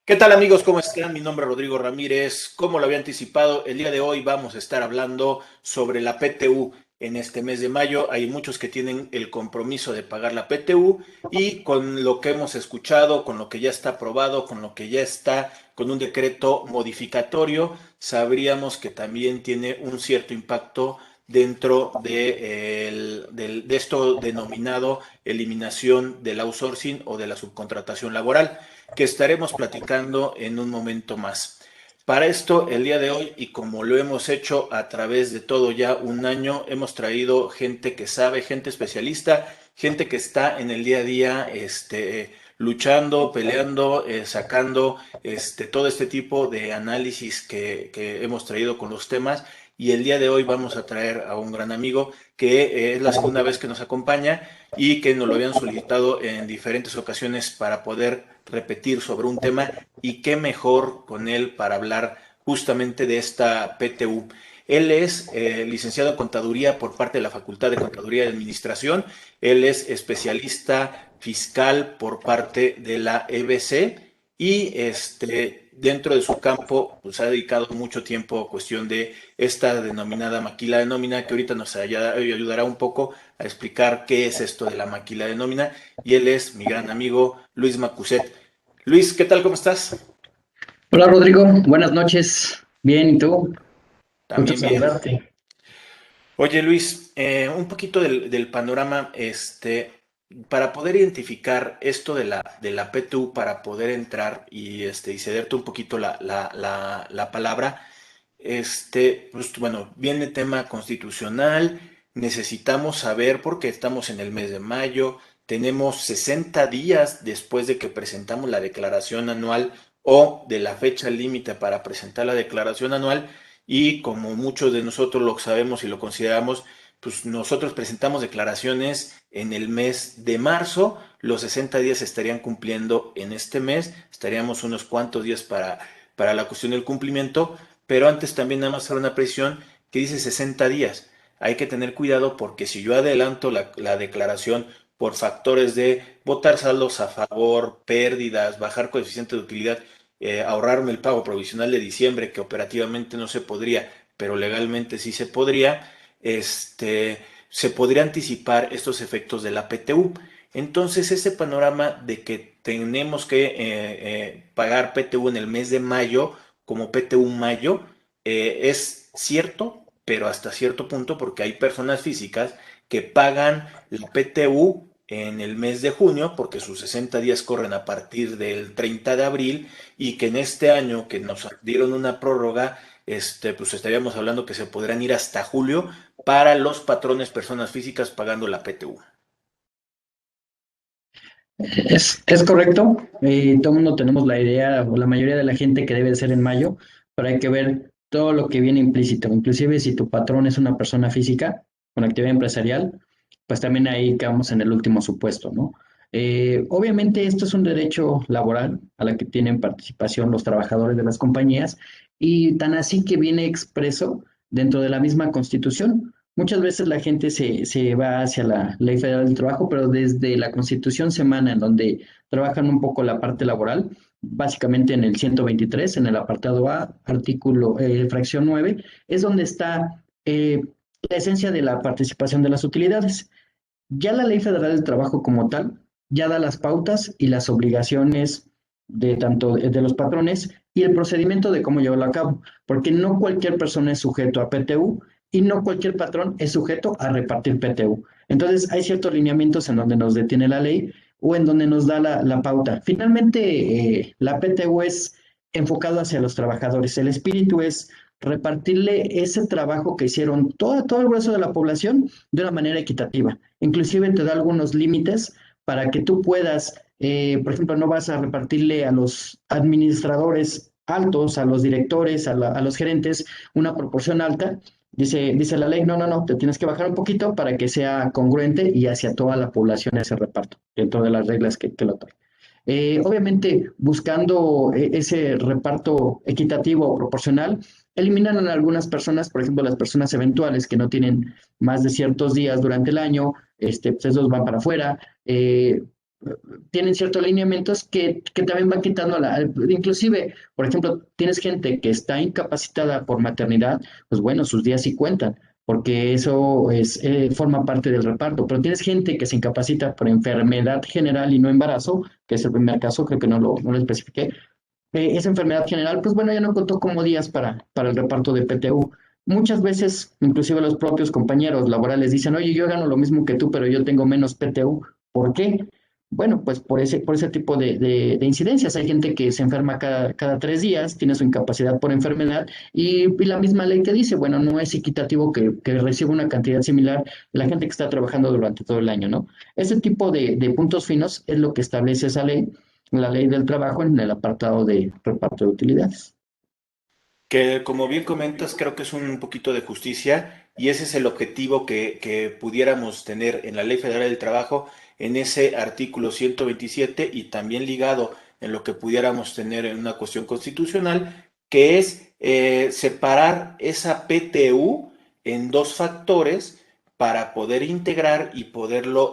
¿Qué tal amigos? ¿Cómo están? Mi nombre es Rodrigo Ramírez. Como lo había anticipado, el día de hoy vamos a estar hablando sobre la PTU en este mes de mayo. Hay muchos que tienen el compromiso de pagar la PTU y con lo que hemos escuchado, con lo que ya está aprobado, con lo que ya está con un decreto modificatorio, sabríamos que también tiene un cierto impacto dentro de esto denominado eliminación del outsourcing o de la subcontratación laboral que estaremos platicando en un momento más. Para esto, el día de hoy, y como lo hemos hecho a través de todo ya un año, hemos traído gente que sabe, gente especialista, gente que está en el día a día, luchando, peleando, sacando todo este tipo de análisis que hemos traído con los temas. Y el día de hoy vamos a traer a un gran amigo que es la segunda vez que nos acompaña y que nos lo habían solicitado en diferentes ocasiones para poder repetir sobre un tema y qué mejor con él para hablar justamente de esta PTU. Él es licenciado en Contaduría por parte de la Facultad de Contaduría y Administración. Él es especialista fiscal por parte de la EBC y dentro de su campo pues, ha dedicado mucho tiempo a cuestión de esta denominada maquila de nómina, que ahorita nos ayudará un poco a explicar qué es esto de la maquila de nómina. Y él es mi gran amigo Luis Macuset. Luis, ¿qué tal? ¿Cómo estás? Hola Rodrigo, buenas noches. Bien, ¿y tú? Gusto También bien. saludarte. Oye Luis, un poquito del panorama, para poder identificar esto de la PTU, para poder entrar y cederte un poquito la palabra, pues, bueno, viene tema constitucional, necesitamos saber, porque estamos en el mes de mayo, tenemos 60 días después de que presentamos la declaración anual o de la fecha límite para presentar la declaración anual, y como muchos de nosotros lo sabemos y lo consideramos, pues nosotros presentamos declaraciones en el mes de marzo, los 60 días se estarían cumpliendo en este mes, estaríamos unos cuantos días para la cuestión del cumplimiento, pero antes también nada más hacer una precisión que dice 60 días. Hay que tener cuidado porque si yo adelanto la declaración por factores de votar saldos a favor, pérdidas, bajar coeficiente de utilidad, ahorrarme el pago provisional de diciembre, que operativamente no se podría, pero legalmente sí se podría, se podría anticipar estos efectos de la PTU. Entonces, ese panorama de que tenemos que pagar PTU en el mes de mayo, como PTU mayo, es cierto, pero hasta cierto punto, porque hay personas físicas que pagan la PTU en el mes de junio, porque sus 60 días corren a partir del 30 de abril, y que en este año que nos dieron una prórroga, pues estaríamos hablando que se podrán ir hasta julio para los patrones personas físicas pagando la PTU. Es correcto. Todo el mundo tenemos la idea, o la mayoría de la gente, que debe ser en mayo, pero hay que ver todo lo que viene implícito. Inclusive si tu patrón es una persona física con actividad empresarial, pues también ahí quedamos en el último supuesto, ¿no? Obviamente esto es un derecho laboral a la que tienen participación los trabajadores de las compañías, y tan así que viene expreso dentro de la misma Constitución. Muchas veces la gente se va hacia la Ley Federal del Trabajo, pero desde la Constitución se emana, en donde trabajan un poco la parte laboral, básicamente en el 123, en el apartado A, artículo, fracción 9, es donde está la esencia de la participación de las utilidades. Ya la Ley Federal del Trabajo como tal ya da las pautas y las obligaciones de tanto de los patrones y el procedimiento de cómo llevarlo a cabo, porque no cualquier persona es sujeto a PTU y no cualquier patrón es sujeto a repartir PTU. Entonces hay ciertos lineamientos en donde nos detiene la ley o en donde nos da la pauta. Finalmente, la PTU es enfocado hacia los trabajadores. El espíritu es repartirle ese trabajo que hicieron todo el grueso de la población de una manera equitativa. Inclusive te da algunos límites para que tú puedas, por ejemplo, no vas a repartirle a los administradores altos, a los directores, a los gerentes, una proporción alta. Dice la ley, no, no, no, te tienes que bajar un poquito para que sea congruente y hacia toda la población ese reparto, dentro de las reglas que lo traen. Obviamente, buscando ese reparto equitativo o proporcional, eliminan a algunas personas, por ejemplo, las personas eventuales que no tienen más de ciertos días durante el año, pues esos van para afuera. tienen ciertos lineamientos que también van quitando inclusive, por ejemplo, tienes gente que está incapacitada por maternidad, pues bueno, sus días sí cuentan, porque eso forma parte del reparto, pero tienes gente que se incapacita por enfermedad general y no embarazo, que es el primer caso, creo que no lo especifiqué, esa enfermedad general, pues bueno, ya no contó como días para el reparto de PTU. Muchas veces, inclusive los propios compañeros laborales dicen, oye, yo gano lo mismo que tú, pero yo tengo menos PTU. ¿Por qué? Bueno, pues por ese tipo de incidencias. Hay gente que se enferma cada 3 días, tiene su incapacidad por enfermedad y la misma ley te dice, bueno, no es equitativo que reciba una cantidad similar la gente que está trabajando durante todo el año, ¿no? Ese tipo de puntos finos es lo que establece esa ley, la ley del trabajo, en el apartado de reparto de utilidades. Que como bien comentas, creo que es un poquito de justicia y ese es el objetivo que pudiéramos tener en la Ley Federal del Trabajo, en ese artículo 127 y también ligado en lo que pudiéramos tener en una cuestión constitucional, que es separar esa PTU en dos factores para poder integrar y poderlo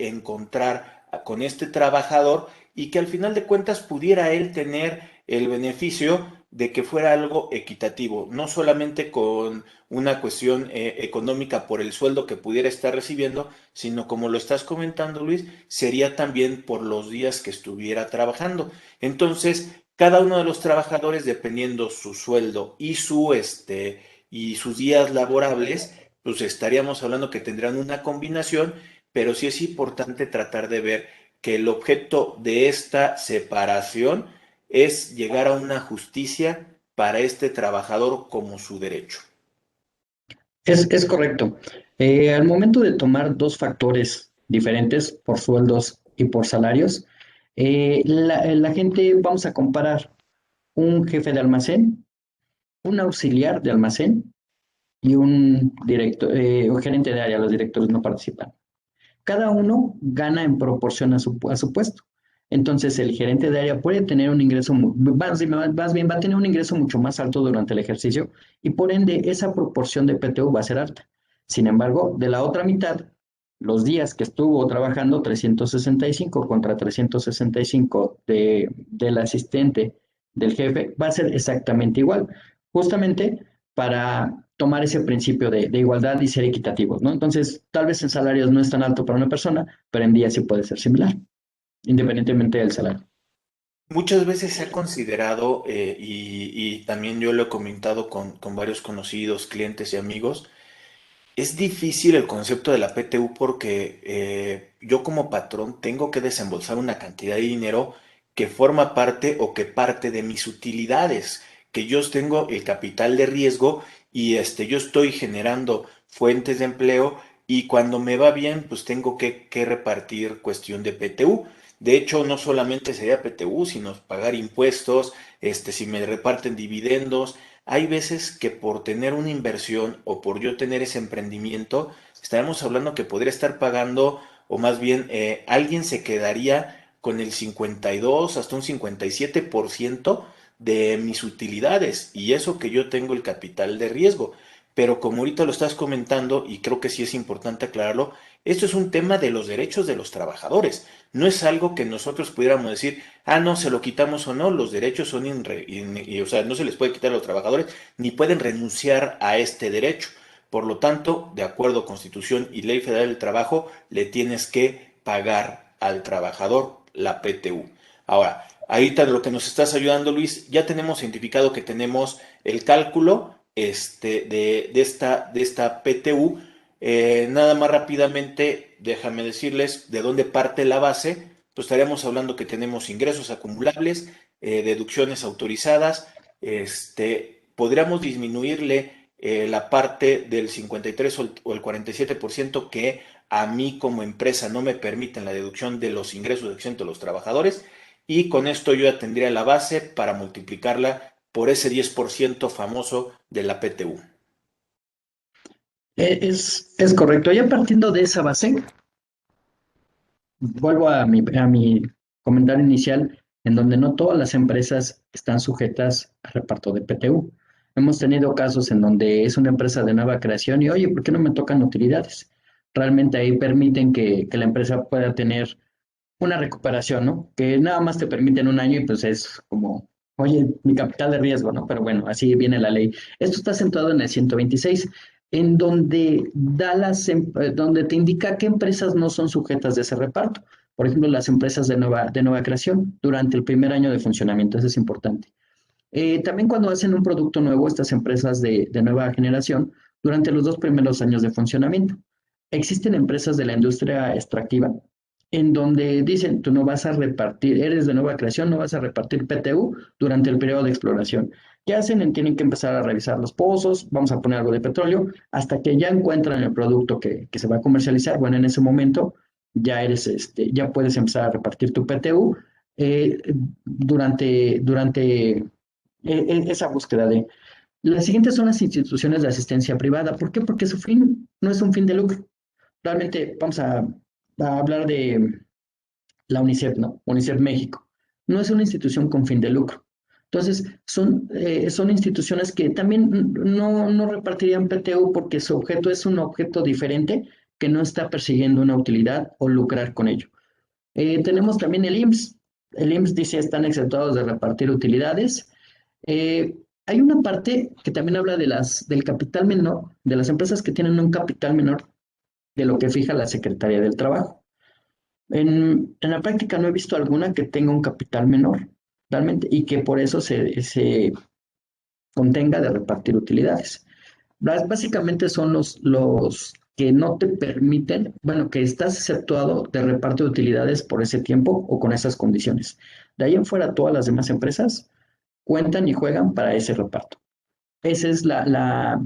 encontrar con este trabajador y que al final de cuentas pudiera él tener el beneficio de que fuera algo equitativo, no solamente con una cuestión económica por el sueldo que pudiera estar recibiendo, sino como lo estás comentando, Luis, sería también por los días que estuviera trabajando. Entonces, cada uno de los trabajadores, dependiendo su sueldo y y sus días laborables, pues estaríamos hablando que tendrán una combinación, pero sí es importante tratar de ver que el objeto de esta separación es llegar a una justicia para este trabajador como su derecho. Es correcto. Al momento de tomar dos factores diferentes por sueldos y por salarios, la gente, vamos a comparar un jefe de almacén, un auxiliar de almacén y un director, un gerente de área. Los directores no participan. Cada uno gana en proporción a su puesto. Entonces, el gerente de área puede tener un ingreso, más bien va a tener un ingreso mucho más alto durante el ejercicio y por ende esa proporción de PTU va a ser alta. Sin embargo, de la otra mitad, los días que estuvo trabajando, 365 contra 365 del asistente del jefe, va a ser exactamente igual, justamente para tomar ese principio de igualdad y ser equitativos, ¿no? Entonces, tal vez en salarios no es tan alto para una persona, pero en días sí puede ser similar, independientemente del salario. Muchas veces se ha considerado, y también yo lo he comentado con varios conocidos, clientes y amigos, es difícil el concepto de la PTU porque yo como patrón tengo que desembolsar una cantidad de dinero que forma parte o que parte de mis utilidades, que yo tengo el capital de riesgo y yo estoy generando fuentes de empleo y cuando me va bien pues tengo que repartir cuestión de PTU. De hecho, no solamente sería PTU, sino pagar impuestos, si me reparten dividendos, hay veces que por tener una inversión o por yo tener ese emprendimiento, estaremos hablando que podría estar pagando, o más bien alguien se quedaría con el 52 hasta un 57% de mis utilidades y eso que yo tengo el capital de riesgo. Pero como ahorita lo estás comentando, y creo que sí es importante aclararlo, esto es un tema de los derechos de los trabajadores. No es algo que nosotros pudiéramos decir, ah, no, se lo quitamos o no, los derechos son, o sea, no se les puede quitar a los trabajadores, ni pueden renunciar a este derecho. Por lo tanto, de acuerdo a Constitución y Ley Federal del Trabajo, le tienes que pagar al trabajador la PTU. Ahora, ahorita lo que nos estás ayudando, Luis, ya tenemos identificado que tenemos el cálculo de esta PTU. Nada más rápidamente, déjame decirles de dónde parte la base. Pues estaríamos hablando que tenemos ingresos acumulables, deducciones autorizadas, podríamos disminuirle la parte del 53 o el 47% que a mí como empresa no me permiten la deducción de los ingresos de exento de los trabajadores y con esto yo ya tendría la base para multiplicarla por ese 10% famoso de la PTU. Es correcto. Ya partiendo de esa base, vuelvo a mi comentario inicial, en donde no todas las empresas están sujetas a reparto de PTU. Hemos tenido casos en donde es una empresa de nueva creación y, oye, ¿por qué no me tocan utilidades? Realmente ahí permiten que la empresa pueda tener una recuperación, ¿no? Que nada más te permiten un año y pues es como, oye, mi capital de riesgo, ¿no? Pero bueno, así viene la ley. Esto está centrado en el 126, en donde donde te indica qué empresas no son sujetas de ese reparto. Por ejemplo, las empresas de nueva creación durante el primer año de funcionamiento, eso es importante. También cuando hacen un producto nuevo, estas empresas de nueva generación, durante los 2 primeros años de funcionamiento. Existen empresas de la industria extractiva en donde dicen, tú no vas a repartir, eres de nueva creación, no vas a repartir PTU durante el periodo de exploración. ¿Qué hacen? Tienen que empezar a revisar los pozos, vamos a poner algo de petróleo, hasta que ya encuentran el producto que se va a comercializar. Bueno, en ese momento ya puedes empezar a repartir tu PTU eh, durante esa búsqueda de... Las siguientes son las instituciones de asistencia privada. ¿Por qué? Porque su fin no es un fin de lucro. Realmente vamos a hablar de la UNICEF, ¿no? UNICEF México. No es una institución con fin de lucro. Entonces, son instituciones que también no repartirían PTU porque su objeto es un objeto diferente que no está persiguiendo una utilidad o lucrar con ello. Tenemos también el IMSS. El IMSS dice están exentados de repartir utilidades. Hay una parte que también habla del capital menor, de las empresas que tienen un capital menor de lo que fija la Secretaría del Trabajo. En la práctica no he visto alguna que tenga un capital menor, realmente, y que por eso se contenga de repartir utilidades. Básicamente son los que no te permiten, bueno, que estás exceptuado de reparto de utilidades por ese tiempo o con esas condiciones. De ahí en fuera, todas las demás empresas cuentan y juegan para ese reparto. Esa es la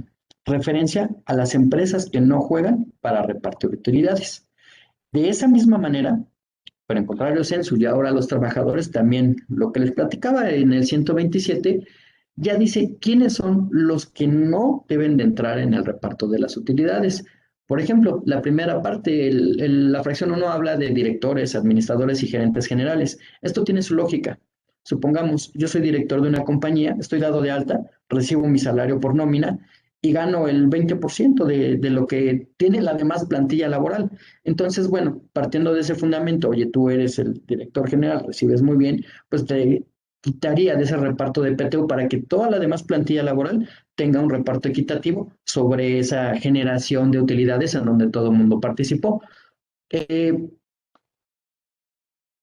referencia a las empresas que no juegan para repartir utilidades. De esa misma manera, pero en contrario censo, y ahora los trabajadores también, lo que les platicaba en el 127, ya dice quiénes son los que no deben de entrar en el reparto de las utilidades. Por ejemplo, la primera parte, la fracción 1 habla de directores, administradores y gerentes generales. Esto tiene su lógica. Supongamos, yo soy director de una compañía, estoy dado de alta, recibo mi salario por nómina y gano el 20% de lo que tiene la demás plantilla laboral. Entonces, bueno, partiendo de ese fundamento, oye, tú eres el director general, recibes muy bien, pues te quitaría de ese reparto de PTU para que toda la demás plantilla laboral tenga un reparto equitativo sobre esa generación de utilidades en donde todo el mundo participó. Eh,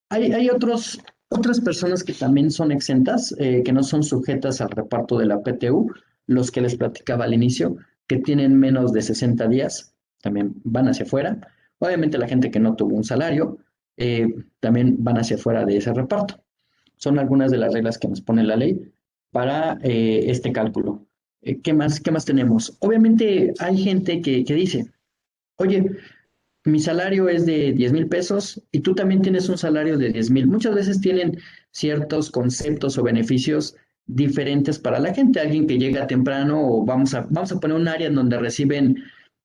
hay otras personas que también son exentas, que no son sujetas al reparto de la PTU, los que les platicaba al inicio, que tienen menos de 60 días, también van hacia afuera. Obviamente la gente que no tuvo un salario, también van hacia afuera de ese reparto. Son algunas de las reglas que nos pone la ley para este cálculo. Qué más tenemos? Obviamente hay gente que dice, oye, mi salario es de 10,000 pesos y tú también tienes un salario de 10,000. Muchas veces tienen ciertos conceptos o beneficios diferentes para la gente. Alguien que llega temprano o vamos a poner un área en donde reciben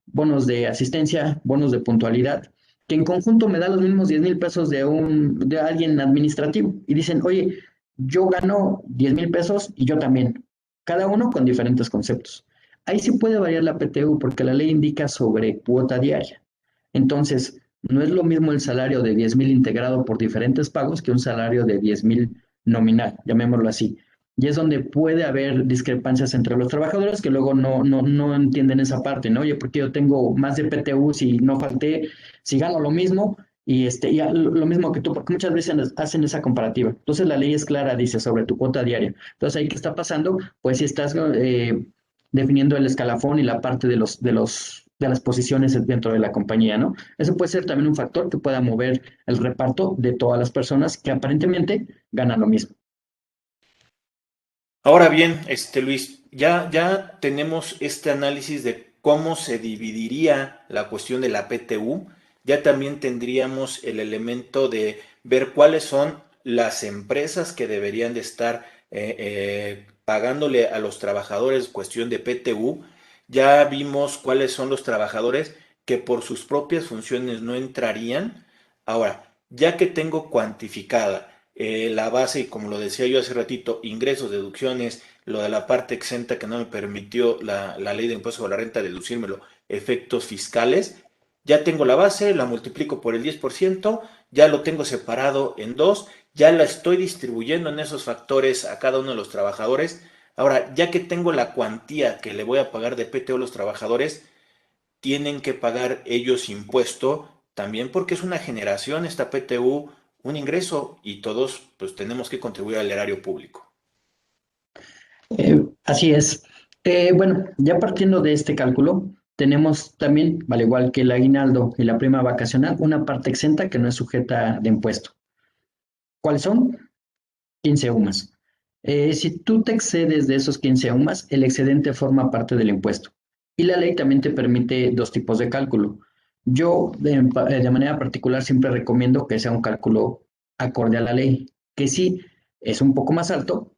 bonos de asistencia, bonos de puntualidad, que en conjunto me da los mismos 10,000 pesos de alguien administrativo. Y dicen, oye, yo gano 10,000 pesos y yo también. Cada uno con diferentes conceptos. Ahí sí puede variar la PTU porque la ley indica sobre cuota diaria. Entonces, no es lo mismo el salario de 10,000 integrado por diferentes pagos que un salario de 10,000 nominal, llamémoslo así. Y es donde puede haber discrepancias entre los trabajadores que luego no entienden esa parte, ¿no? Oye, porque yo tengo más de PTU si no falté, si gano lo mismo y lo mismo que tú, porque muchas veces hacen esa comparativa. Entonces la ley es clara, dice, sobre tu cuota diaria. Entonces ahí qué está pasando, pues si estás definiendo el escalafón y la parte de las posiciones dentro de la compañía, ¿no? Eso puede ser también un factor que pueda mover el reparto de todas las personas que aparentemente ganan lo mismo. Ahora bien, Luis, ya tenemos este análisis de cómo se dividiría la cuestión de la PTU. Ya también tendríamos el elemento de ver cuáles son las empresas que deberían de estar pagándole a los trabajadores cuestión de PTU. Ya vimos cuáles son los trabajadores que por sus propias funciones no entrarían. Ahora, ya que tengo cuantificada la base, y como lo decía yo hace ratito, ingresos, deducciones, lo de la parte exenta que no me permitió la ley de impuesto sobre la renta deducírmelo, efectos fiscales, ya tengo la base, la multiplico por el 10%, ya lo tengo separado en dos, ya la estoy distribuyendo en esos factores a cada uno de los trabajadores. Ahora, ya que tengo la cuantía que le voy a pagar de PTU a los trabajadores, tienen que pagar ellos impuesto también porque es una generación esta PTU, un ingreso y todos pues tenemos que contribuir al erario público. Así es. Bueno, ya partiendo de este cálculo, tenemos también, al igual que el aguinaldo y la prima vacacional, una parte exenta que no es sujeta de impuesto. ¿Cuáles son? 15 UMAS. Si tú te excedes de esos 15 UMAS, el excedente forma parte del impuesto. Y la ley también te permite dos tipos de cálculo. Yo, de manera particular, siempre recomiendo que sea un cálculo acorde a la ley, que sí es un poco más alto,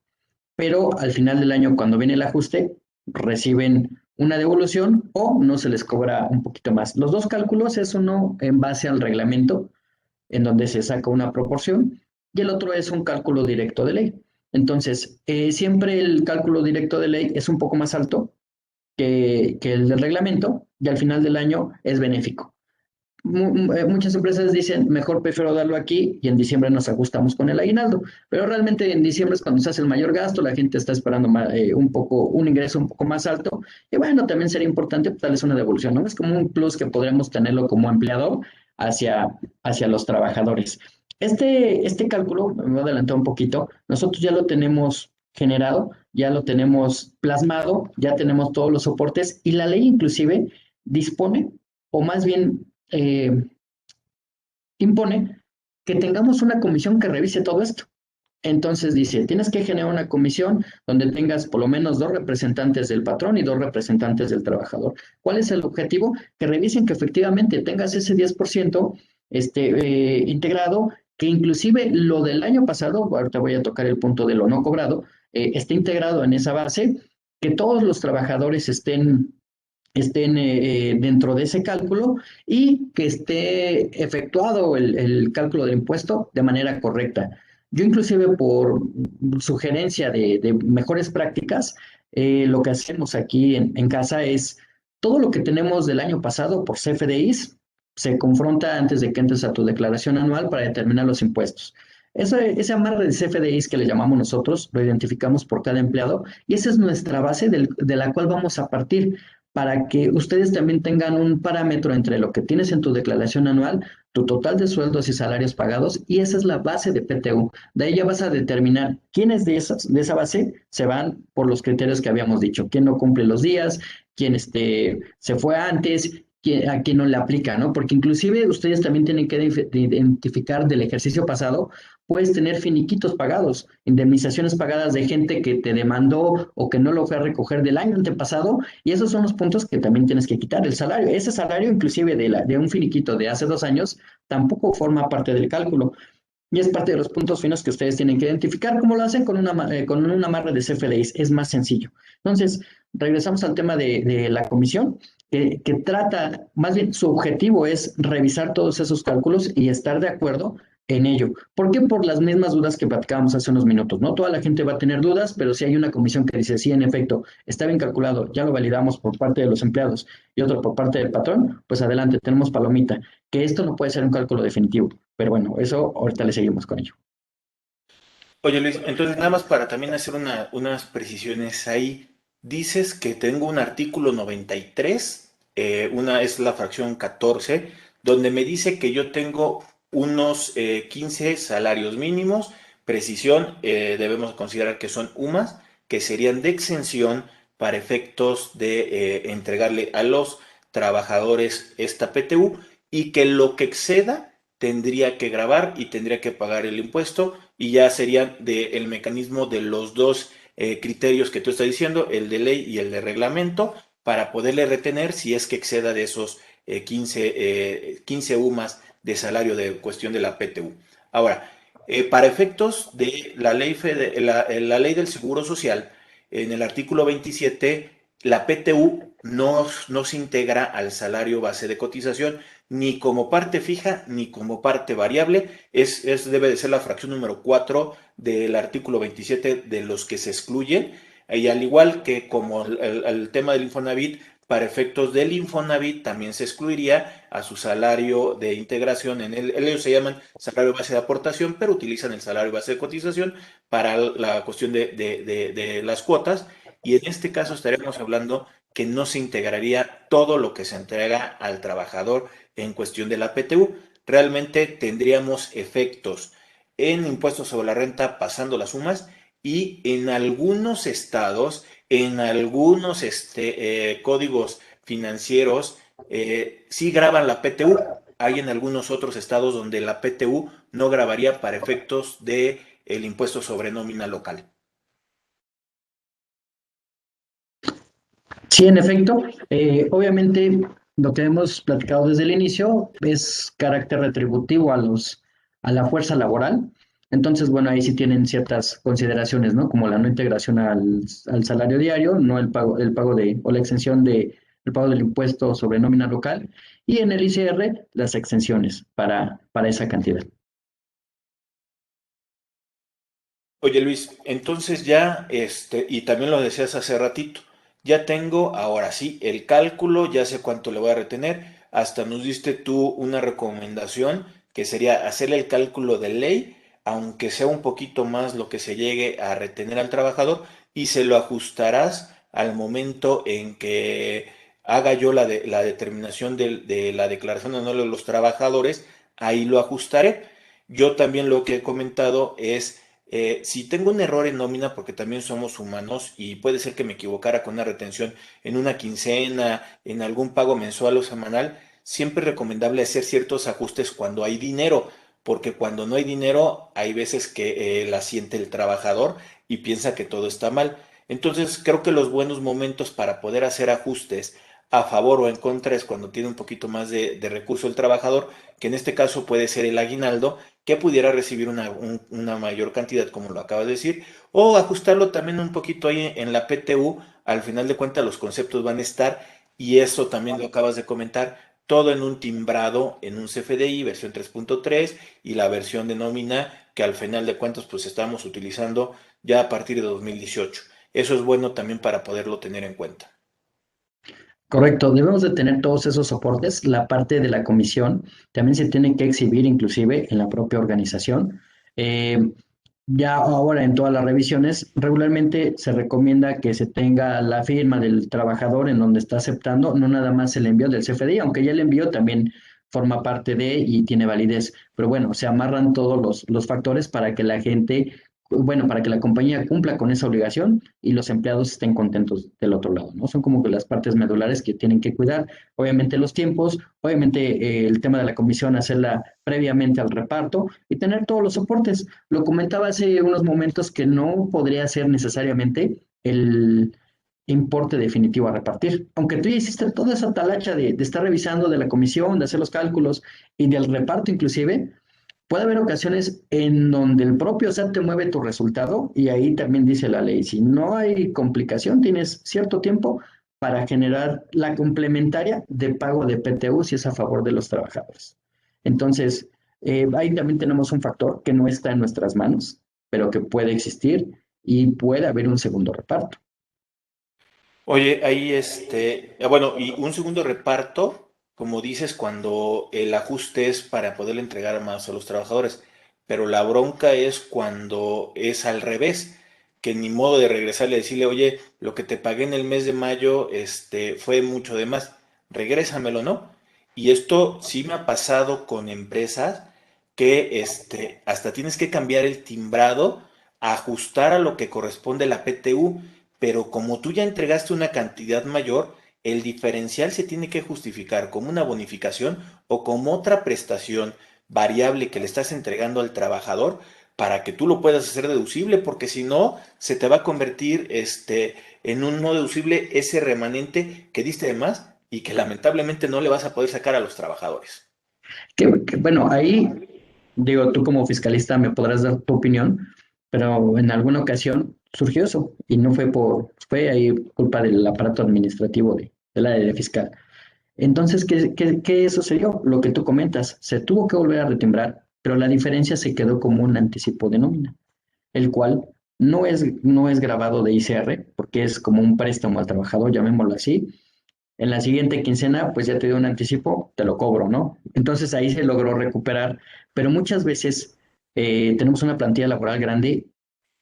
pero al final del año, cuando viene el ajuste, reciben una devolución o no se les cobra un poquito más. Los dos cálculos es uno en base al reglamento, en donde se saca una proporción, y el otro es un cálculo directo de ley. Entonces, siempre el cálculo directo de ley es un poco más alto que el del reglamento y al final del año es benéfico. Muchas empresas dicen, mejor prefiero darlo aquí y en diciembre nos ajustamos con el aguinaldo, pero realmente en diciembre es cuando se hace el mayor gasto, la gente está esperando un poco, un ingreso un poco más alto y bueno, también sería importante darles una devolución, ¿no? Es como un plus que podremos tenerlo como empleador hacia los trabajadores. Este cálculo, me voy a adelantar un poquito, nosotros ya lo tenemos generado, ya lo tenemos plasmado, ya tenemos todos los soportes y la ley inclusive dispone, o más bien eh, impone que tengamos una comisión que revise todo esto. Entonces dice, tienes que generar una comisión donde tengas por lo menos dos representantes del patrón y dos representantes del trabajador. ¿Cuál es el objetivo? Que revisen que efectivamente tengas ese 10% integrado, que inclusive lo del año pasado, ahorita voy a tocar el punto de lo no cobrado, esté integrado en esa base, que todos los trabajadores estén dentro de ese cálculo y que esté efectuado el cálculo del impuesto de manera correcta. Yo inclusive por sugerencia de mejores prácticas, lo que hacemos aquí en casa es todo lo que tenemos del año pasado por CFDIs, se confronta antes de que entres a tu declaración anual para determinar los impuestos. Ese amarre de CFDIs que le llamamos nosotros, lo identificamos por cada empleado y esa es nuestra base de la cual vamos a partir para que ustedes también tengan un parámetro entre lo que tienes en tu declaración anual, tu total de sueldos y salarios pagados, y esa es la base de PTU. De ahí ya vas a determinar quiénes de esa base se van por los criterios que habíamos dicho, quién no cumple los días, quién se fue antes, a quién no le aplica, ¿no? Porque inclusive ustedes también tienen que identificar del ejercicio pasado, puedes tener finiquitos pagados, indemnizaciones pagadas de gente que te demandó o que no lo fue a recoger del año antepasado, y esos son los puntos que también tienes que quitar. El salario, ese salario inclusive de un finiquito de hace 2 años, tampoco forma parte del cálculo. Y es parte de los puntos finos que ustedes tienen que identificar. ¿Cómo lo hacen? Con una amarre de CFDIs. Es más sencillo. Entonces, regresamos al tema de la comisión, que trata, más bien su objetivo es revisar todos esos cálculos y estar de acuerdo en ello. ¿Por qué? Por las mismas dudas que platicábamos hace unos minutos. No toda la gente va a tener dudas, pero si hay una comisión que dice, sí, en efecto, está bien calculado, ya lo validamos por parte de los empleados y otro por parte del patrón, pues adelante, tenemos palomita, que esto no puede ser un cálculo definitivo. Pero bueno, eso ahorita le seguimos con ello. Oye Luis, entonces nada más para también hacer unas precisiones ahí, dices que tengo un artículo 93, una es la fracción 14, donde me dice que yo tengo unos 15 salarios mínimos, precisión, debemos considerar que son UMAS, que serían de exención para efectos de entregarle a los trabajadores esta PTU y que lo que exceda tendría que grabar y tendría que pagar el impuesto y ya serían del mecanismo de los dos criterios que tú estás diciendo, el de ley y el de reglamento, para poderle retener si es que exceda de esos 15 UMAS de salario de cuestión de la PTU. Ahora, para efectos de la ley del Seguro Social, en el artículo 27, la PTU no se integra al salario base de cotización ni como parte fija ni como parte variable. Debe de ser la fracción número 4 del artículo 27 de los que se excluyen. Y al igual que como el tema del Infonavit, para efectos del Infonavit también se excluiría a su salario de integración ellos se llaman salario base de aportación, pero utilizan el salario base de cotización para la cuestión de las cuotas. Y en este caso estaríamos hablando que no se integraría todo lo que se entrega al trabajador en cuestión de la PTU. Realmente tendríamos efectos en impuestos sobre la renta pasando las sumas y en algunos estados, en algunos códigos financieros, sí graban la PTU. Hay en algunos otros estados donde la PTU no grabaría para efectos de el impuesto sobre nómina local. Sí, en efecto, obviamente lo que hemos platicado desde el inicio es carácter retributivo a la fuerza laboral. Entonces, bueno, ahí sí tienen ciertas consideraciones, ¿no? Como la no integración al salario diario, no el pago o la exención el pago del impuesto sobre nómina local, y en el ICR, las exenciones para esa cantidad. Oye Luis, entonces ya, y también lo decías hace ratito, ya tengo ahora sí el cálculo, ya sé cuánto le voy a retener, hasta nos diste tú una recomendación que sería hacerle el cálculo de ley, aunque sea un poquito más lo que se llegue a retener al trabajador, y se lo ajustarás al momento en que haga yo la determinación de la declaración anual de los trabajadores, ahí lo ajustaré. Yo también lo que he comentado es si tengo un error en nómina, porque también somos humanos y puede ser que me equivocara con una retención en una quincena, en algún pago mensual o semanal, siempre es recomendable hacer ciertos ajustes cuando hay dinero, porque cuando no hay dinero hay veces que la siente el trabajador y piensa que todo está mal. Entonces creo que los buenos momentos para poder hacer ajustes a favor o en contra es cuando tiene un poquito más de recurso el trabajador, que en este caso puede ser el aguinaldo que pudiera recibir una mayor cantidad, como lo acabas de decir, o ajustarlo también un poquito ahí en la PTU. Al final de cuentas, los conceptos van a estar, y eso también lo acabas de comentar, todo en un timbrado, en un CFDI versión 3.3 y la versión de nómina que al final de cuentas pues estamos utilizando ya a partir de 2018. Eso es bueno también para poderlo tener en cuenta. Correcto, debemos de tener todos esos soportes. La parte de la comisión también se tiene que exhibir inclusive en la propia organización. Eh, ya ahora en todas las revisiones, regularmente se recomienda que se tenga la firma del trabajador en donde está aceptando, no nada más el envío del CFDI, aunque ya el envío también forma parte de y tiene validez. Pero bueno, se amarran todos los factores para que la gente, bueno, para que la compañía cumpla con esa obligación y los empleados estén contentos del otro lado, ¿no? Son como que las partes medulares que tienen que cuidar. Obviamente los tiempos, obviamente el tema de la comisión, hacerla previamente al reparto y tener todos los soportes. Lo comentaba hace unos momentos que no podría ser necesariamente el importe definitivo a repartir. Aunque tú ya hiciste toda esa talacha de estar revisando de la comisión, de hacer los cálculos y del reparto inclusive, puede haber ocasiones en donde el propio SAT te mueve tu resultado y ahí también dice la ley, si no hay complicación, tienes cierto tiempo para generar la complementaria de pago de PTU si es a favor de los trabajadores. Entonces, ahí también tenemos un factor que no está en nuestras manos, pero que puede existir y puede haber un segundo reparto. Oye, ahí bueno, y un segundo reparto, como dices, cuando el ajuste es para poder entregar más a los trabajadores, pero la bronca es cuando es al revés, que ni modo de regresarle y decirle, oye, lo que te pagué en el mes de mayo, fue mucho de más, regrésamelo, ¿no? Y esto sí me ha pasado con empresas que, hasta tienes que cambiar el timbrado, ajustar a lo que corresponde la PTU, pero como tú ya entregaste una cantidad mayor, el diferencial se tiene que justificar como una bonificación o como otra prestación variable que le estás entregando al trabajador para que tú lo puedas hacer deducible, porque si no, se te va a convertir en un no deducible ese remanente que diste de más y que lamentablemente no le vas a poder sacar a los trabajadores. Bueno, ahí digo, tú como fiscalista me podrás dar tu opinión, pero en alguna ocasión surgió eso y no fue ahí culpa del aparato administrativo del área de fiscal. Entonces, ¿qué sucedió? Lo que tú comentas, se tuvo que volver a retimbrar, pero la diferencia se quedó como un anticipo de nómina, el cual no es grabado de ICR, porque es como un préstamo al trabajador, llamémoslo así, en la siguiente quincena, pues ya te doy un anticipo, te lo cobro, ¿no? Entonces ahí se logró recuperar, pero muchas veces tenemos una plantilla laboral grande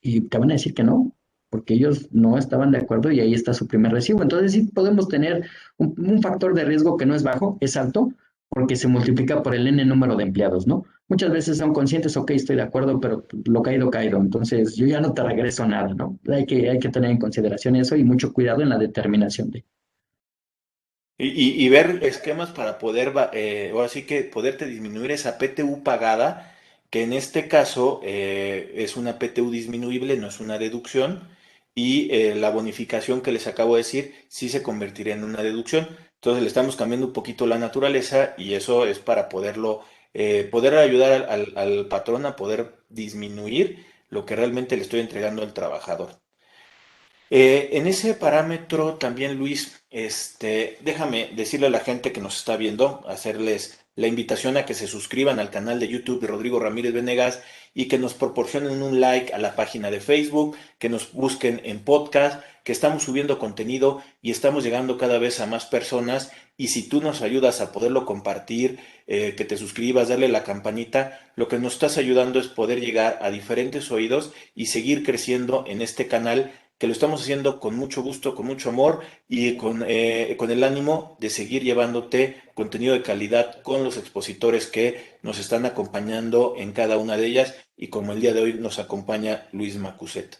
y te van a decir que no, porque ellos no estaban de acuerdo y ahí está su primer recibo. Entonces sí podemos tener un factor de riesgo que no es bajo, es alto, porque se multiplica por el n número de empleados, ¿no? Muchas veces son conscientes, ok, estoy de acuerdo, pero lo caído, caído. Entonces yo ya no te regreso nada, ¿no? Hay que tener en consideración eso y mucho cuidado en la determinación de. Y ver esquemas para poder, ahora sí que poderte disminuir esa PTU pagada, que en este caso es una PTU disminuible, no es una deducción, y la bonificación que les acabo de decir sí se convertiría en una deducción. Entonces le estamos cambiando un poquito la naturaleza y eso es para poder ayudar al patrón a poder disminuir lo que realmente le estoy entregando al trabajador. En ese parámetro también, Luis, déjame decirle a la gente que nos está viendo, hacerles la invitación a que se suscriban al canal de YouTube de Rodrigo Ramírez Venegas y que nos proporcionen un like a la página de Facebook, que nos busquen en podcast, que estamos subiendo contenido y estamos llegando cada vez a más personas. Y si tú nos ayudas a poderlo compartir, que te suscribas, darle la campanita, lo que nos estás ayudando es poder llegar a diferentes oídos y seguir creciendo en este canal que lo estamos haciendo con mucho gusto, con mucho amor y con el ánimo de seguir llevándote contenido de calidad con los expositores que nos están acompañando en cada una de ellas y como el día de hoy nos acompaña Luis Macuset.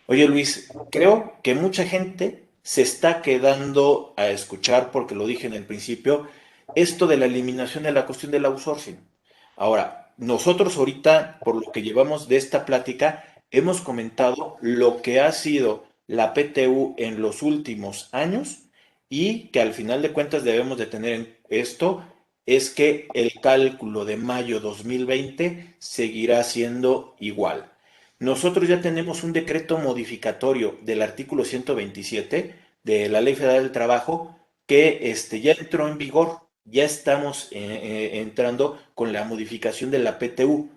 Oye Luis, creo que mucha gente se está quedando a escuchar, porque lo dije en el principio, esto de la eliminación de la cuestión del outsourcing. Ahora, nosotros ahorita, por lo que llevamos de esta plática, hemos comentado lo que ha sido la PTU en los últimos años y que al final de cuentas debemos de tener en esto es que el cálculo de mayo 2020 seguirá siendo igual. Nosotros ya tenemos un decreto modificatorio del artículo 127 de la Ley Federal del Trabajo que ya entró en vigor, ya estamos entrando con la modificación de la PTU,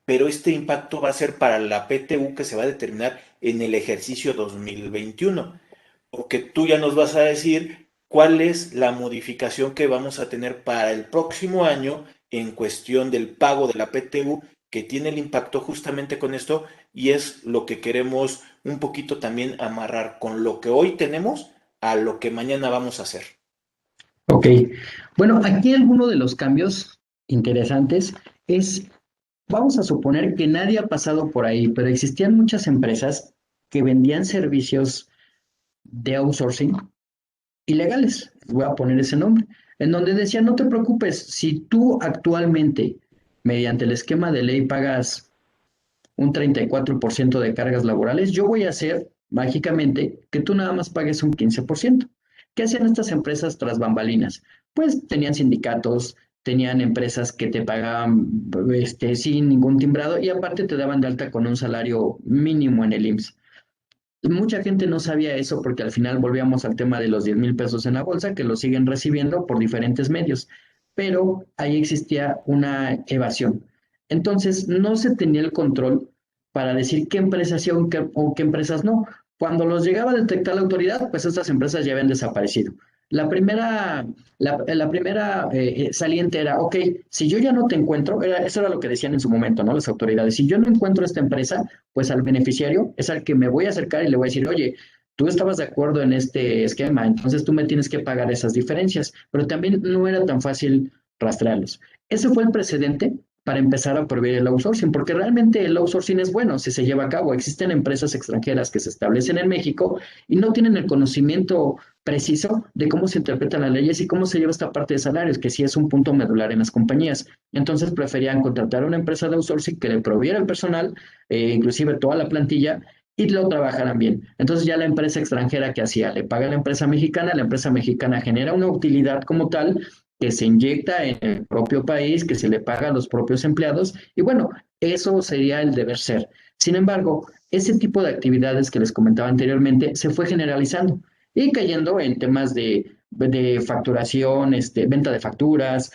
pero este impacto va a ser para la PTU que se va a determinar en el ejercicio 2021, porque tú ya nos vas a decir cuál es la modificación que vamos a tener para el próximo año en cuestión del pago de la PTU, que tiene el impacto justamente con esto y es lo que queremos un poquito también amarrar con lo que hoy tenemos a lo que mañana vamos a hacer. Ok, bueno, aquí alguno de los cambios interesantes es, vamos a suponer que nadie ha pasado por ahí, pero existían muchas empresas que vendían servicios de outsourcing ilegales, voy a poner ese nombre, en donde decían, no te preocupes, si tú actualmente, mediante el esquema de ley, pagas un 34% de cargas laborales, yo voy a hacer mágicamente que tú nada más pagues un 15%. ¿Qué hacían estas empresas tras bambalinas? Pues tenían sindicatos, tenían empresas que te pagaban sin ningún timbrado y aparte te daban de alta con un salario mínimo en el IMSS. Mucha gente no sabía eso porque al final volvíamos al tema de los 10,000 pesos en la bolsa, que lo siguen recibiendo por diferentes medios, pero ahí existía una evasión. Entonces, no se tenía el control para decir qué empresas sí o qué empresas no. Cuando los llegaba a detectar la autoridad, pues estas empresas ya habían desaparecido. La primera, la primera saliente era, ok, si yo ya no te encuentro, eso era lo que decían en su momento, ¿no? Las autoridades, si yo no encuentro esta empresa, pues al beneficiario es al que me voy a acercar y le voy a decir, oye, tú estabas de acuerdo en este esquema, entonces tú me tienes que pagar esas diferencias, pero también no era tan fácil rastrearlos. Ese fue el precedente para empezar a prohibir el outsourcing, porque realmente el outsourcing es bueno si se lleva a cabo. Existen empresas extranjeras que se establecen en México y no tienen el conocimiento preciso de cómo se interpretan las leyes y cómo se lleva esta parte de salarios, que sí es un punto medular en las compañías. Entonces preferían contratar a una empresa de outsourcing que le proviera el personal, inclusive toda la plantilla, y lo trabajaran bien. Entonces ya la empresa extranjera que hacía, le paga a la empresa mexicana genera una utilidad como tal que se inyecta en el propio país, que se le paga a los propios empleados, y bueno, eso sería el deber ser. Sin embargo, ese tipo de actividades que les comentaba anteriormente se fue generalizando y cayendo en temas de facturación, venta de facturas,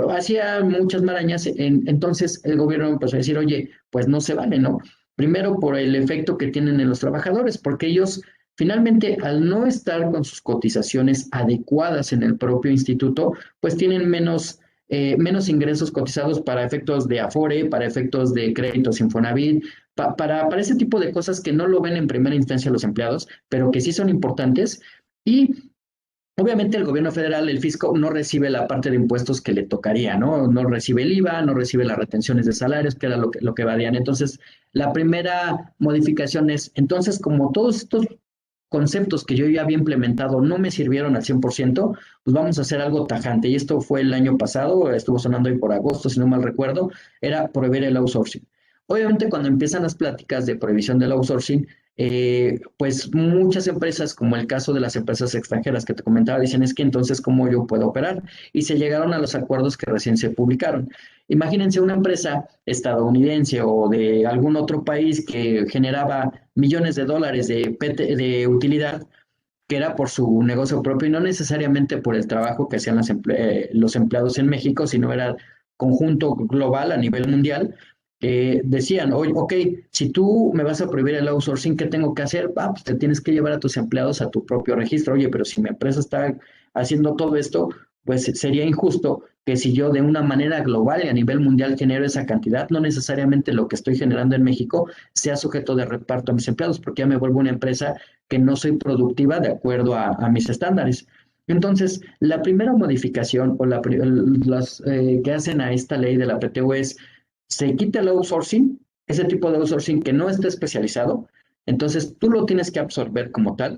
hacía muchas marañas. Entonces el gobierno empezó a decir, oye, pues no se vale, ¿no? Primero por el efecto que tienen en los trabajadores, porque ellos Finalmente, al no estar con sus cotizaciones adecuadas en el propio instituto, pues tienen menos ingresos cotizados para efectos de Afore, para efectos de créditos Infonavit, para ese tipo de cosas que no lo ven en primera instancia los empleados, pero que sí son importantes. Y obviamente el gobierno federal, el fisco, no recibe la parte de impuestos que le tocaría, ¿no? No recibe el IVA, no recibe las retenciones de salarios, que era lo que evadían. Entonces, la primera modificación es, entonces, como todos estos conceptos que yo ya había implementado no me sirvieron al 100%, pues vamos a hacer algo tajante. Y esto fue el año pasado, estuvo sonando ahí por agosto, si no mal recuerdo, era prohibir el outsourcing. Obviamente, cuando empiezan las pláticas de prohibición del outsourcing, pues muchas empresas, como el caso de las empresas extranjeras que te comentaba, dicen es que entonces cómo yo puedo operar y se llegaron a los acuerdos que recién se publicaron. Imagínense una empresa estadounidense o de algún otro país que generaba millones de dólares de utilidad, que era por su negocio propio y no necesariamente por el trabajo que hacían los empleados en México, sino era conjunto global a nivel mundial. Decían, oye, ok, si tú me vas a prohibir el outsourcing, ¿qué tengo que hacer? Pues te tienes que llevar a tus empleados a tu propio registro. Oye, pero si mi empresa está haciendo todo esto, pues sería injusto que si yo de una manera global y a nivel mundial genero esa cantidad, no necesariamente lo que estoy generando en México sea sujeto de reparto a mis empleados, porque ya me vuelvo una empresa que no soy productiva de acuerdo a mis estándares. Entonces, la primera modificación o las que hacen a esta ley de la PTU es, se quita el outsourcing, ese tipo de outsourcing que no está especializado, entonces tú lo tienes que absorber como tal.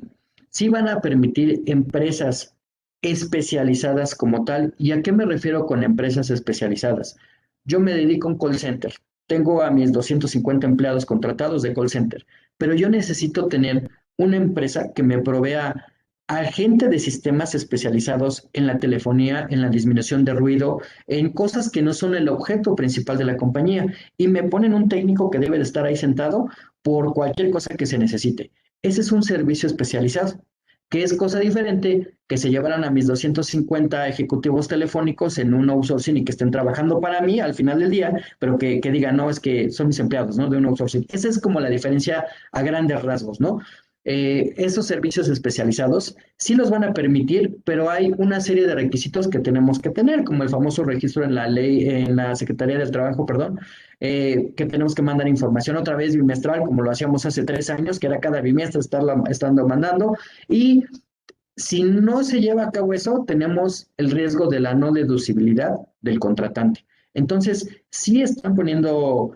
Sí van a permitir empresas especializadas como tal. ¿Y a qué me refiero con empresas especializadas? Yo me dedico a un call center. Tengo a mis 250 empleados contratados de call center, pero yo necesito tener una empresa que me provea agente de sistemas especializados en la telefonía, en la disminución de ruido, en cosas que no son el objeto principal de la compañía y me ponen un técnico que debe de estar ahí sentado por cualquier cosa que se necesite. Ese es un servicio especializado, que es cosa diferente que se llevaran a mis 250 ejecutivos telefónicos en un outsourcing y que estén trabajando para mí al final del día, pero que digan, no, es que son mis empleados, ¿no? De un outsourcing. Esa es como la diferencia a grandes rasgos, ¿no? Esos servicios especializados sí los van a permitir, pero hay una serie de requisitos que tenemos que tener, como el famoso registro en la ley, en la Secretaría del Trabajo, perdón, que tenemos que mandar información otra vez bimestral, como lo hacíamos hace 3 años, que era cada bimestre estando mandando, y si no se lleva a cabo eso, tenemos el riesgo de la no deducibilidad del contratante. Entonces, sí están poniendo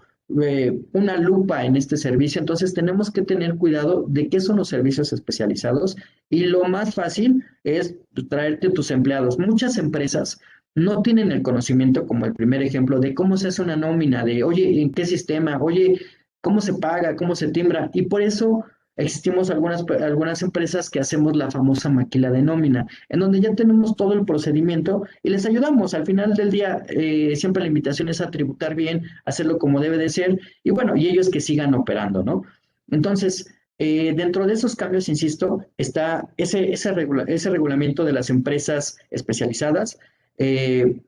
una lupa en este servicio, entonces tenemos que tener cuidado de qué son los servicios especializados y lo más fácil es traerte tus empleados. Muchas empresas no tienen el conocimiento, como el primer ejemplo, de cómo se hace una nómina, de, oye, ¿en qué sistema? Oye, ¿cómo se paga? ¿Cómo se timbra? Y por eso existimos algunas empresas que hacemos la famosa maquila de nómina, en donde ya tenemos todo el procedimiento y les ayudamos. Al final del día, siempre la invitación es a tributar bien, hacerlo como debe de ser, y bueno, y ellos que sigan operando, ¿no? Entonces, dentro de esos cambios, insisto, está ese regulamiento de las empresas especializadas. eh,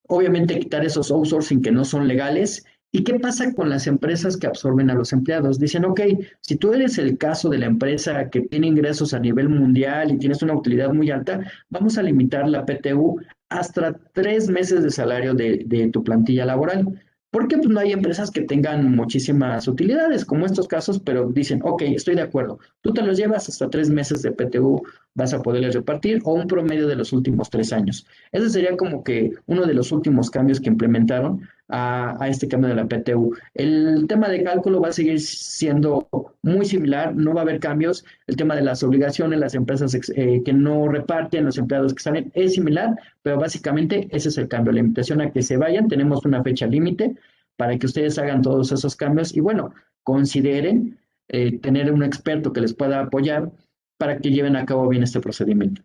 Obviamente quitar esos outsourcing que no son legales. ¿Y qué pasa con las empresas que absorben a los empleados? Dicen, ok, si tú eres el caso de la empresa que tiene ingresos a nivel mundial y tienes una utilidad muy alta, vamos a limitar la PTU hasta 3 meses de salario de tu plantilla laboral. Porque pues no hay empresas que tengan muchísimas utilidades, como estos casos, pero dicen, ok, estoy de acuerdo, tú te los llevas hasta 3 meses de PTU, vas a poderles repartir, o un promedio de los últimos 3 años. Ese sería como que uno de los últimos cambios que implementaron a este cambio de la PTU. El tema de cálculo va a seguir siendo muy similar, no va a haber cambios. El tema de las obligaciones, las empresas que no reparten, los empleados que salen, es similar, pero básicamente ese es el cambio. La invitación a que se vayan, tenemos una fecha límite para que ustedes hagan todos esos cambios y bueno, consideren tener un experto que les pueda apoyar para que lleven a cabo bien este procedimiento.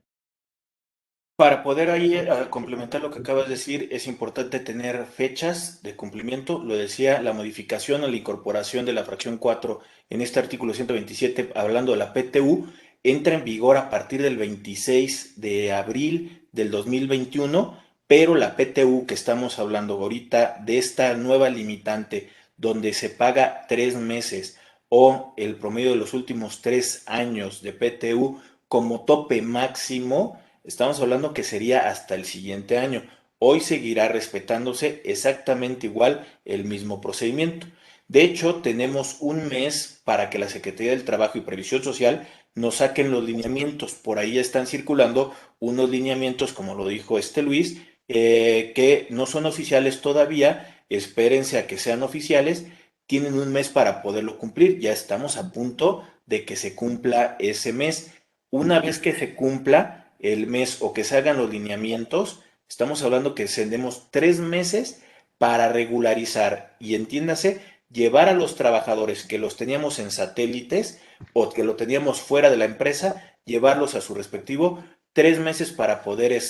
Para poder ahí complementar lo que acabas de decir, es importante tener fechas de cumplimiento. Lo decía, la modificación o la incorporación de la fracción 4 en este artículo 127, hablando de la PTU, entra en vigor a partir del 26 de abril del 2021, pero la PTU que estamos hablando ahorita, de esta nueva limitante, donde se paga 3 meses o el promedio de los últimos 3 años de PTU como tope máximo, estamos hablando que sería hasta el siguiente año. Hoy seguirá respetándose exactamente igual el mismo procedimiento. De hecho, tenemos un mes para que la Secretaría del Trabajo y Previsión Social nos saquen los lineamientos. Por ahí están circulando unos lineamientos, como lo dijo Luis, que no son oficiales todavía. Espérense a que sean oficiales. Tienen un mes para poderlo cumplir. Ya estamos a punto de que se cumpla ese mes. Una vez que se cumpla el mes o que se hagan los lineamientos, estamos hablando que tendremos 3 meses para regularizar y entiéndase, llevar a los trabajadores que los teníamos en satélites o que lo teníamos fuera de la empresa, llevarlos a su respectivo 3 meses para poder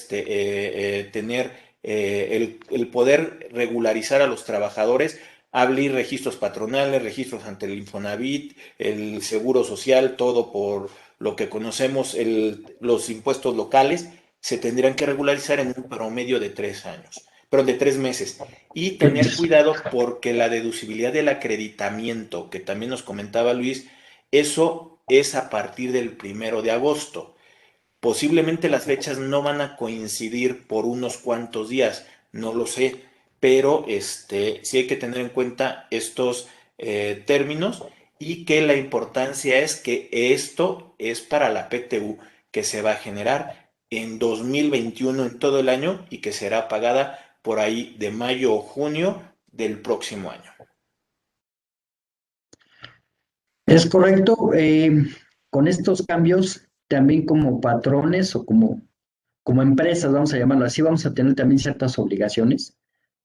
tener el poder regularizar a los trabajadores, abrir registros patronales, registros ante el Infonavit, el Seguro Social, todo por lo que conocemos, los impuestos locales, se tendrían que regularizar en un promedio de 3 años, pero de 3 meses. Y tener cuidado porque la deducibilidad del acreditamiento, que también nos comentaba Luis, eso es a partir del 1 de agosto. Posiblemente las fechas no van a coincidir por unos cuantos días, no lo sé, pero sí hay que tener en cuenta estos términos y que la importancia es que esto es para la PTU que se va a generar en 2021 en todo el año y que será pagada por ahí de mayo o junio del próximo año. Es correcto. Con estos cambios, también como patrones o como empresas, vamos a llamarlo así, vamos a tener también ciertas obligaciones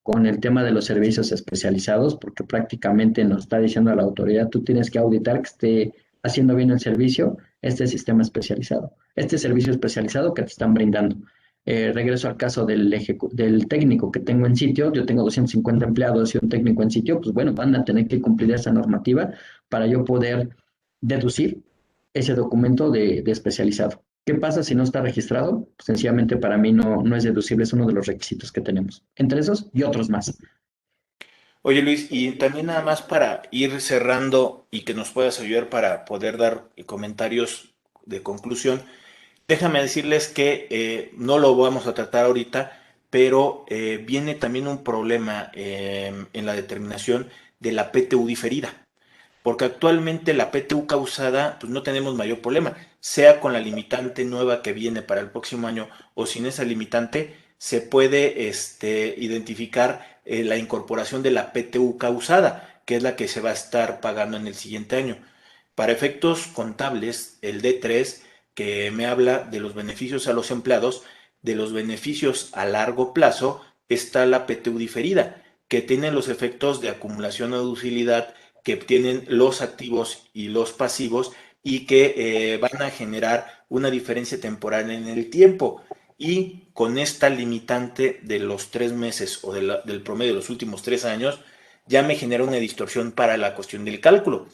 con el tema de los servicios especializados, porque prácticamente nos está diciendo la autoridad, tú tienes que auditar que esté haciendo bien el servicio, este sistema especializado, este servicio especializado que te están brindando. Regreso al caso del técnico que tengo en sitio, yo tengo 250 empleados y un técnico en sitio, pues bueno, van a tener que cumplir esa normativa para yo poder deducir ese documento de especializado. ¿Qué pasa si no está registrado? Pues sencillamente para mí no es deducible, es uno de los requisitos que tenemos, entre esos y otros más. Oye Luis, y también nada más para ir cerrando y que nos puedas ayudar para poder dar comentarios de conclusión, déjame decirles que no lo vamos a tratar ahorita, pero viene también un problema en la determinación de la PTU diferida, porque actualmente la PTU causada, pues no tenemos mayor problema, sea con la limitante nueva que viene para el próximo año o sin esa limitante, se puede identificar la incorporación de la PTU causada, que es la que se va a estar pagando en el siguiente año. Para efectos contables, el D3, que me habla de los beneficios a los empleados, de los beneficios a largo plazo, está la PTU diferida, que tiene los efectos de acumulación o deducibilidad que tienen los activos y los pasivos y que van a generar una diferencia temporal en el tiempo. Y con esta limitante de los 3 meses o del promedio de los últimos 3 años, ya me genera una distorsión para la cuestión del cálculo.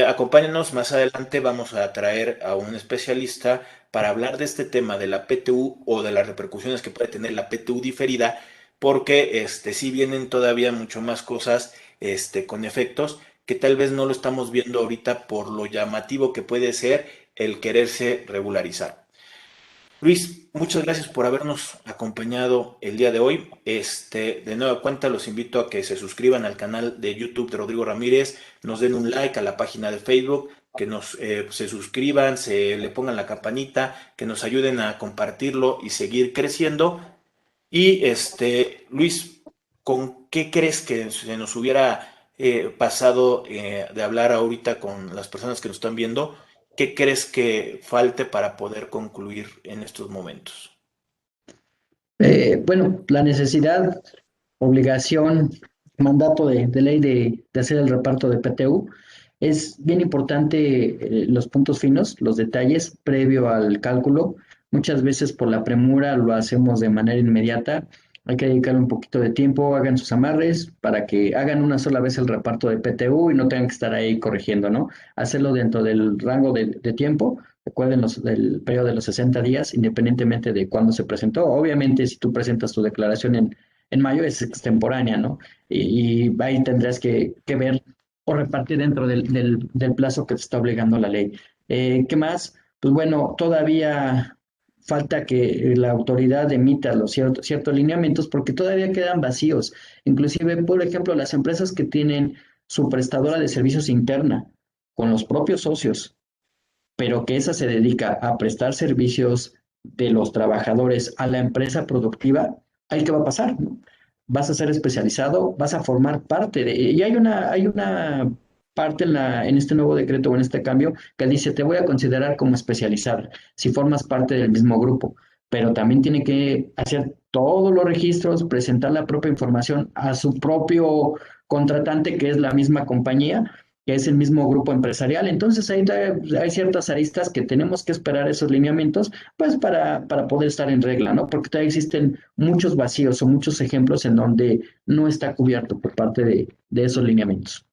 Acompáñenos más adelante, vamos a traer a un especialista para hablar de este tema de la PTU o de las repercusiones que puede tener la PTU diferida, porque sí vienen todavía mucho más cosas con efectos que tal vez no lo estamos viendo ahorita por lo llamativo que puede ser el quererse regularizar. Luis, muchas gracias por habernos acompañado el día de hoy. De nueva cuenta, los invito a que se suscriban al canal de YouTube de Rodrigo Ramírez, nos den un like a la página de Facebook, que se suscriban, se le pongan la campanita, que nos ayuden a compartirlo y seguir creciendo. Y Luis, ¿con qué crees que se nos hubiera pasado de hablar ahorita con las personas que nos están viendo? ¿Qué crees que falte para poder concluir en estos momentos? Bueno, la necesidad, obligación, mandato de ley de hacer el reparto de PTU, es bien importante los puntos finos, los detalles previo al cálculo. Muchas veces por la premura lo hacemos de manera inmediata. Hay que dedicarle un poquito de tiempo, hagan sus amarres para que hagan una sola vez el reparto de PTU y no tengan que estar ahí corrigiendo, ¿no? Hacerlo dentro del rango de tiempo. Recuerden del periodo de los 60 días, independientemente de cuándo se presentó. Obviamente, si tú presentas tu declaración en mayo, es extemporánea, ¿no? Y ahí tendrás que ver o repartir dentro del plazo que te está obligando la ley. ¿Qué más? Pues bueno, todavía falta que la autoridad emita los ciertos lineamientos porque todavía quedan vacíos. Inclusive, por ejemplo, las empresas que tienen su prestadora de servicios interna con los propios socios, pero que esa se dedica a prestar servicios de los trabajadores a la empresa productiva, ¿ahí qué va a pasar? Vas a ser especializado, vas a formar parte de... Y hay una parte en este nuevo decreto o en este cambio que dice, te voy a considerar como especializado si formas parte del mismo grupo, pero también tiene que hacer todos los registros, presentar la propia información a su propio contratante, que es la misma compañía, que es el mismo grupo empresarial. Entonces hay ciertas aristas que tenemos que esperar esos lineamientos, pues para poder estar en regla, ¿no? Porque todavía existen muchos vacíos o muchos ejemplos en donde no está cubierto por parte de esos lineamientos.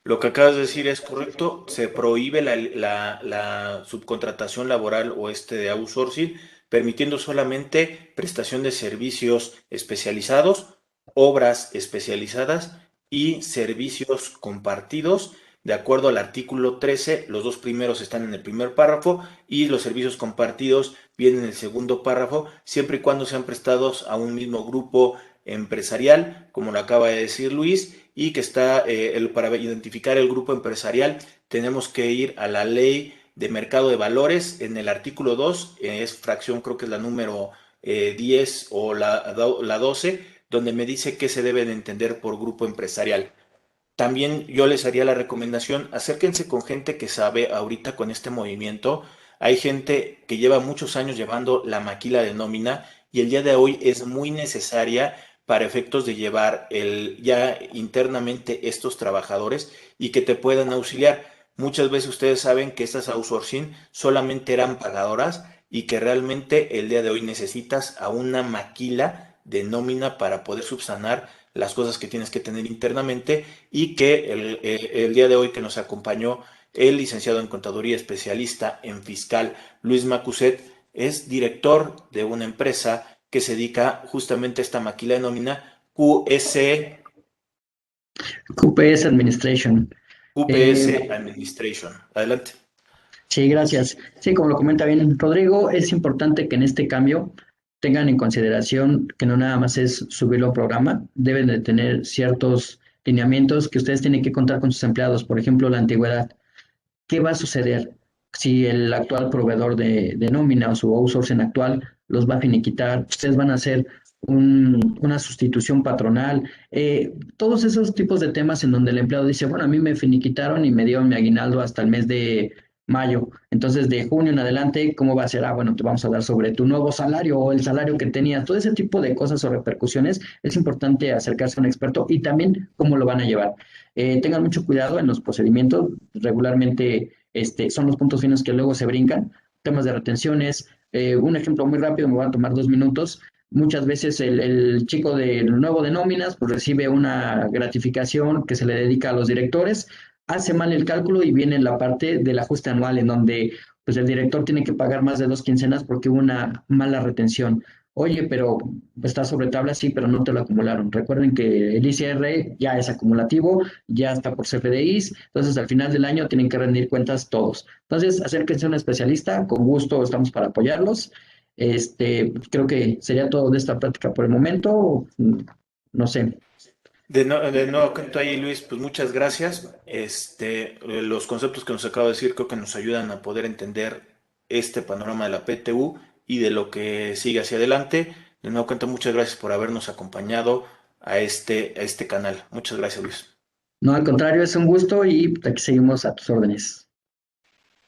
Lo que acabas de decir es correcto, se prohíbe la subcontratación laboral o de outsourcing, permitiendo solamente prestación de servicios especializados, obras especializadas y servicios compartidos. De acuerdo al artículo 13, los dos primeros están en el primer párrafo y los servicios compartidos vienen en el segundo párrafo, siempre y cuando sean prestados a un mismo grupo empresarial, como lo acaba de decir Luis, y que para identificar el grupo empresarial tenemos que ir a la ley de mercado de valores en el artículo 2, es fracción, creo que es la número 10 o la 12, donde me dice qué se debe de entender por grupo empresarial. También yo les haría la recomendación, acérquense con gente que sabe ahorita con este movimiento. Hay gente que lleva muchos años llevando la maquila de nómina y el día de hoy es muy necesaria para efectos de llevar ya internamente estos trabajadores y que te puedan auxiliar. Muchas veces ustedes saben que estas outsourcing solamente eran pagadoras y que realmente el día de hoy necesitas a una maquila de nómina para poder subsanar las cosas que tienes que tener internamente y que el día de hoy que nos acompañó el licenciado en Contaduría, especialista en fiscal, Luis Macuset, es director de una empresa que se dedica justamente a esta maquila de nómina QPS Administration. QPS Eh, Administration. Adelante. Sí, gracias. Sí, como lo comenta bien Rodrigo, es importante que en este cambio tengan en consideración que no nada más es subirlo al programa, deben de tener ciertos lineamientos que ustedes tienen que contar con sus empleados, por ejemplo, la antigüedad. ¿Qué va a suceder si el actual proveedor de nómina o su outsourcing actual los va a finiquitar? Ustedes van a hacer una sustitución patronal, todos esos tipos de temas en donde el empleado dice, bueno, a mí me finiquitaron y me dieron mi aguinaldo hasta el mes de mayo. Entonces, de junio en adelante, ¿cómo va a ser? Ah, bueno, te vamos a dar sobre tu nuevo salario o el salario que tenías. Todo ese tipo de cosas o repercusiones es importante acercarse a un experto y también cómo lo van a llevar. Tengan mucho cuidado en los procedimientos. Regularmente son los puntos finos que luego se brincan. Temas de retenciones. Un ejemplo muy rápido, me va a tomar 2 minutos. Muchas veces el chico del nuevo de nóminas pues, recibe una gratificación que se le dedica a los directores, hace mal el cálculo y viene la parte del ajuste anual en donde pues, el director tiene que pagar más de 2 quincenas porque hubo una mala retención. Oye, pero está sobre tabla, sí, pero no te lo acumularon. Recuerden que el ICR ya es acumulativo, ya está por CFDIs, entonces al final del año tienen que rendir cuentas todos. Entonces, acérquense a un especialista, con gusto estamos para apoyarlos. Creo que sería todo de esta práctica por el momento. No sé. De nuevo, cuento ahí, Luis, pues muchas gracias. Los conceptos que nos acabo de decir creo que nos ayudan a poder entender este panorama de la PTU y de lo que sigue hacia adelante. De nuevo, cuento, muchas gracias por habernos acompañado a este canal. Muchas gracias, Luis. No, al contrario, es un gusto y aquí seguimos a tus órdenes.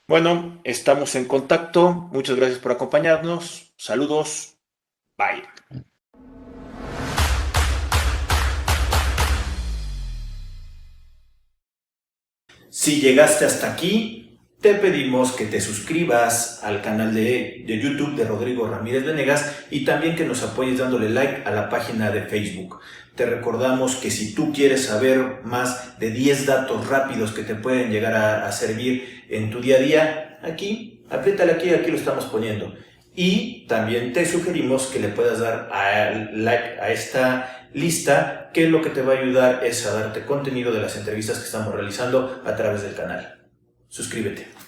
Bueno, estamos en contacto. Muchas gracias por acompañarnos. Saludos. Bye. Si llegaste hasta aquí, te pedimos que te suscribas al canal de YouTube de Rodrigo Ramírez Venegas y también que nos apoyes dándole like a la página de Facebook. Te recordamos que si tú quieres saber más de 10 datos rápidos que te pueden llegar a servir en tu día a día, aquí, apriétale aquí lo estamos poniendo. Y también te sugerimos que le puedas dar like a esta lista, que lo que te va a ayudar es a darte contenido de las entrevistas que estamos realizando a través del canal. Suscríbete.